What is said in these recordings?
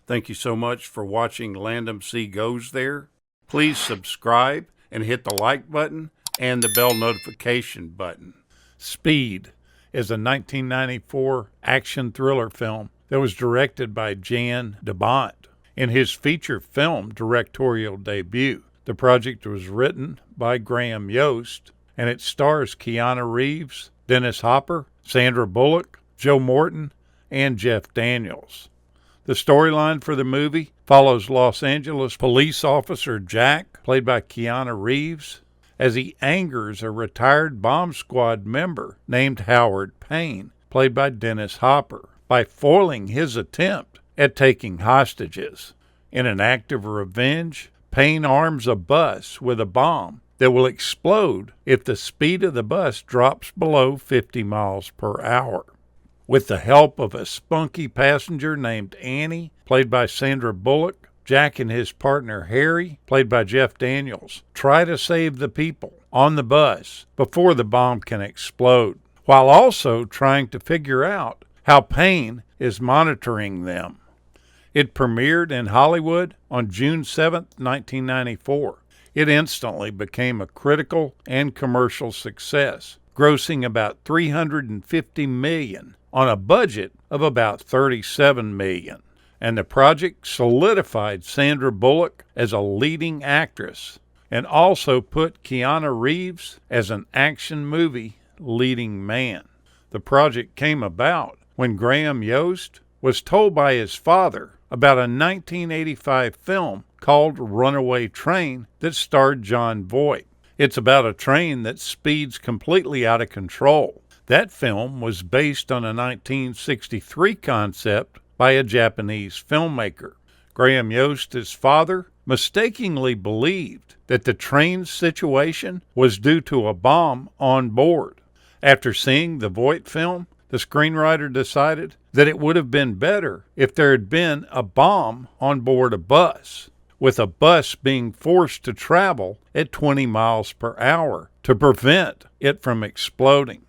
Thank you so much for watching Landumc Goes There. Please subscribe and hit the like button and the bell notification button. Speed is a 1994 action thriller film that was directed by Jan de Bont. In his feature film directorial debut, the project was written by Graham Yost, and it stars Keanu Reeves, Dennis Hopper, Sandra Bullock, Joe Morton, and Jeff Daniels. The storyline for the movie follows Los Angeles police officer Jack, played by Keanu Reeves, as he angers a retired bomb squad member named Howard Payne, played by Dennis Hopper, by foiling his attempt at taking hostages. In an act of revenge, Payne arms a bus with a bomb that will explode if the speed of the bus drops below 50 miles per hour. With the help of a spunky passenger named Annie, played by Sandra Bullock, Jack and his partner Harry, played by Jeff Daniels, try to save the people on the bus before the bomb can explode, while also trying to figure out how Payne is monitoring them. It premiered in Hollywood on June 7, 1994. It instantly became a critical and commercial success, grossing about $350 million on a budget of about $37 million. And the project solidified Sandra Bullock as a leading actress and also put Keanu Reeves as an action movie leading man. The project came about when Graham Yost was told by his father about a 1985 film called Runaway Train that starred Jon Voight. It's about a train that speeds completely out of control. That film was based on a 1963 concept by a Japanese filmmaker. Graham Yost's father mistakenly believed that the train's situation was due to a bomb on board. After seeing the Voight film, the screenwriter decided that it would have been better if there had been a bomb on board a bus, with a bus being forced to travel at 20 miles per hour to prevent it from exploding.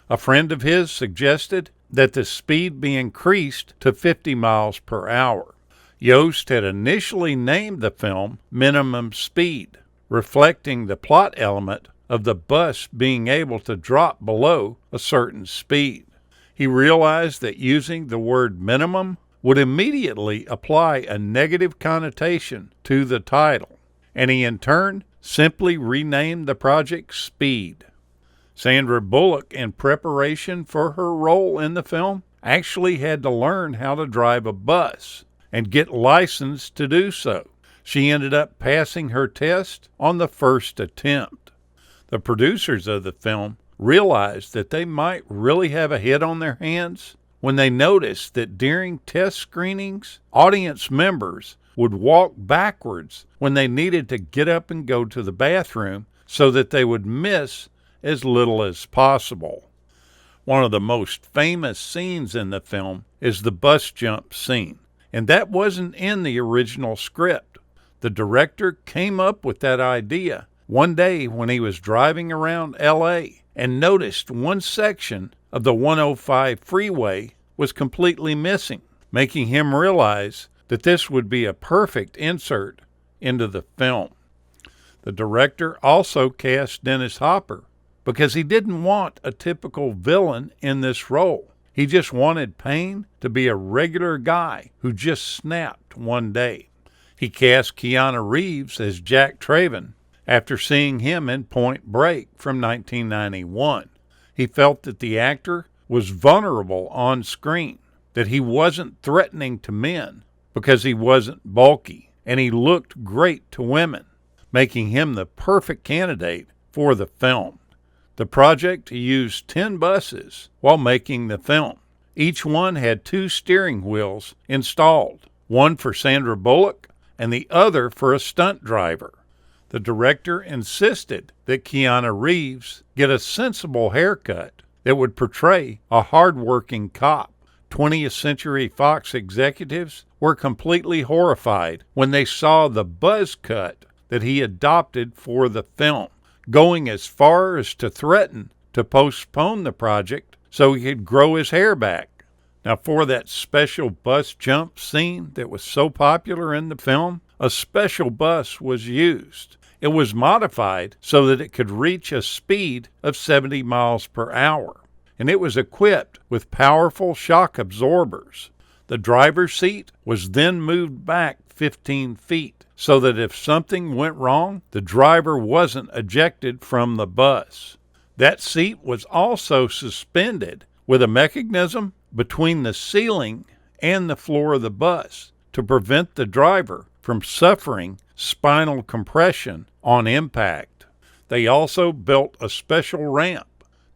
A friend of his suggested that the speed be increased to 50 miles per hour. Yost had initially named the film Minimum Speed, reflecting the plot element of the bus being able to drop below a certain speed. He realized that using the word minimum would immediately apply a negative connotation to the title, and he in turn simply renamed the project Speed. Sandra Bullock, in preparation for her role in the film, actually had to learn how to drive a bus and get licensed to do so. She ended up passing her test on the first attempt. The producers of the film realized that they might really have a hit on their hands when they noticed that during test screenings, audience members would walk backwards when they needed to get up and go to the bathroom so that they would miss as little as possible. One of the most famous scenes in the film is the bus jump scene, and that wasn't in the original script. The director came up with that idea one day when he was driving around L.A. and noticed one section of the 105 freeway was completely missing, making him realize that this would be a perfect insert into the film. The director also cast Dennis Hopper because he didn't want a typical villain in this role. He just wanted Payne to be a regular guy who just snapped one day. He cast Keanu Reeves as Jack Traven after seeing him in Point Break from 1991. He felt that the actor was vulnerable on screen, that he wasn't threatening to men because he wasn't bulky, and he looked great to women, making him the perfect candidate for the film. The project used 10 buses while making the film. Each one had 2 steering wheels installed, one for Sandra Bullock and the other for a stunt driver. The director insisted that Keanu Reeves get a sensible haircut that would portray a hard-working cop. 20th Century Fox executives were completely horrified when they saw the buzz cut that he adopted for the film, going as far as to threaten to postpone the project so he could grow his hair back. Now, for that special bus jump scene that was so popular in the film, a special bus was used. It was modified so that it could reach a speed of 70 miles per hour, and it was equipped with powerful shock absorbers. The driver's seat was then moved back 15 feet so that if something went wrong, the driver wasn't ejected from the bus. That seat was also suspended with a mechanism between the ceiling and the floor of the bus to prevent the driver from suffering spinal compression on impact. They also built a special ramp.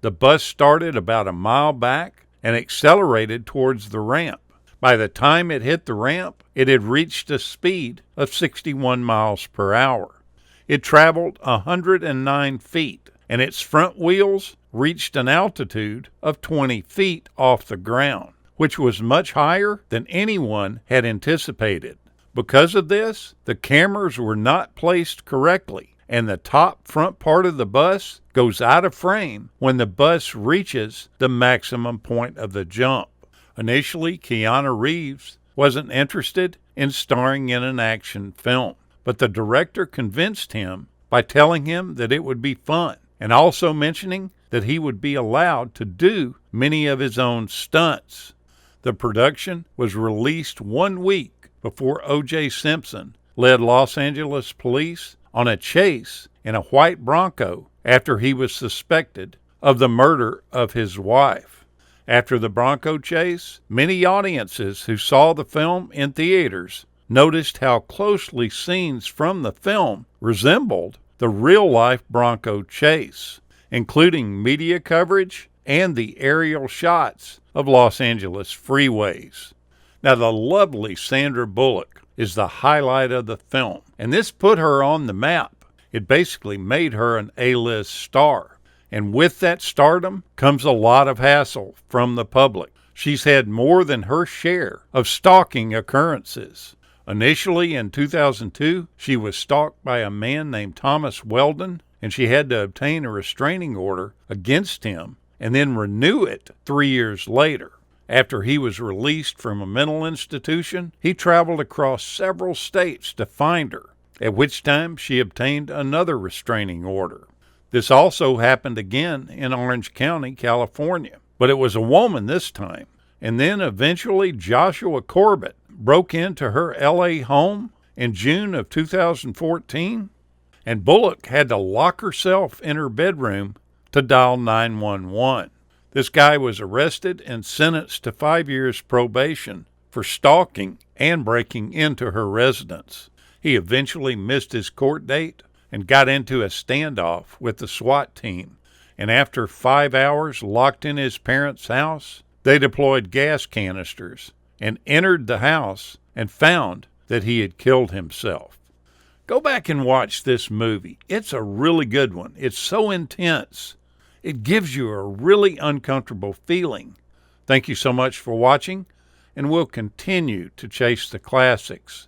The bus started about a mile back and accelerated towards the ramp. By the time it hit the ramp, it had reached a speed of 61 miles per hour. It traveled 109 feet, and its front wheels reached an altitude of 20 feet off the ground, which was much higher than anyone had anticipated. Because of this, the cameras were not placed correctly, and the top front part of the bus goes out of frame when the bus reaches the maximum point of the jump. Initially, Keanu Reeves wasn't interested in starring in an action film, but the director convinced him by telling him that it would be fun, and also mentioning that he would be allowed to do many of his own stunts. The production was released 1 week before O.J. Simpson led Los Angeles police on a chase in a white Bronco after he was suspected of the murder of his wife. After the Bronco chase, many audiences who saw the film in theaters noticed how closely scenes from the film resembled the real-life Bronco chase, including media coverage and the aerial shots of Los Angeles freeways. Now, the lovely Sandra Bullock is the highlight of the film, and this put her on the map. It basically made her an A-list star. And with that stardom comes a lot of hassle from the public. She's had more than her share of stalking occurrences. Initially, in 2002, she was stalked by a man named Thomas Weldon, and she had to obtain a restraining order against him and then renew it 3 years later. After he was released from a mental institution, he traveled across several states to find her, at which time she obtained another restraining order. This also happened again in Orange County, California, but it was a woman this time. And then eventually Joshua Corbett broke into her L.A. home in June of 2014, and Bullock had to lock herself in her bedroom to dial 911. This guy was arrested and sentenced to 5 years probation for stalking and breaking into her residence. He eventually missed his court date and got into a standoff with the SWAT team. And after 5 hours locked in his parents' house, they deployed gas canisters and entered the house and found that he had killed himself. Go back and watch this movie. It's a really good one. It's so intense. It gives you a really uncomfortable feeling. Thank you so much for watching, and we'll continue to chase the classics.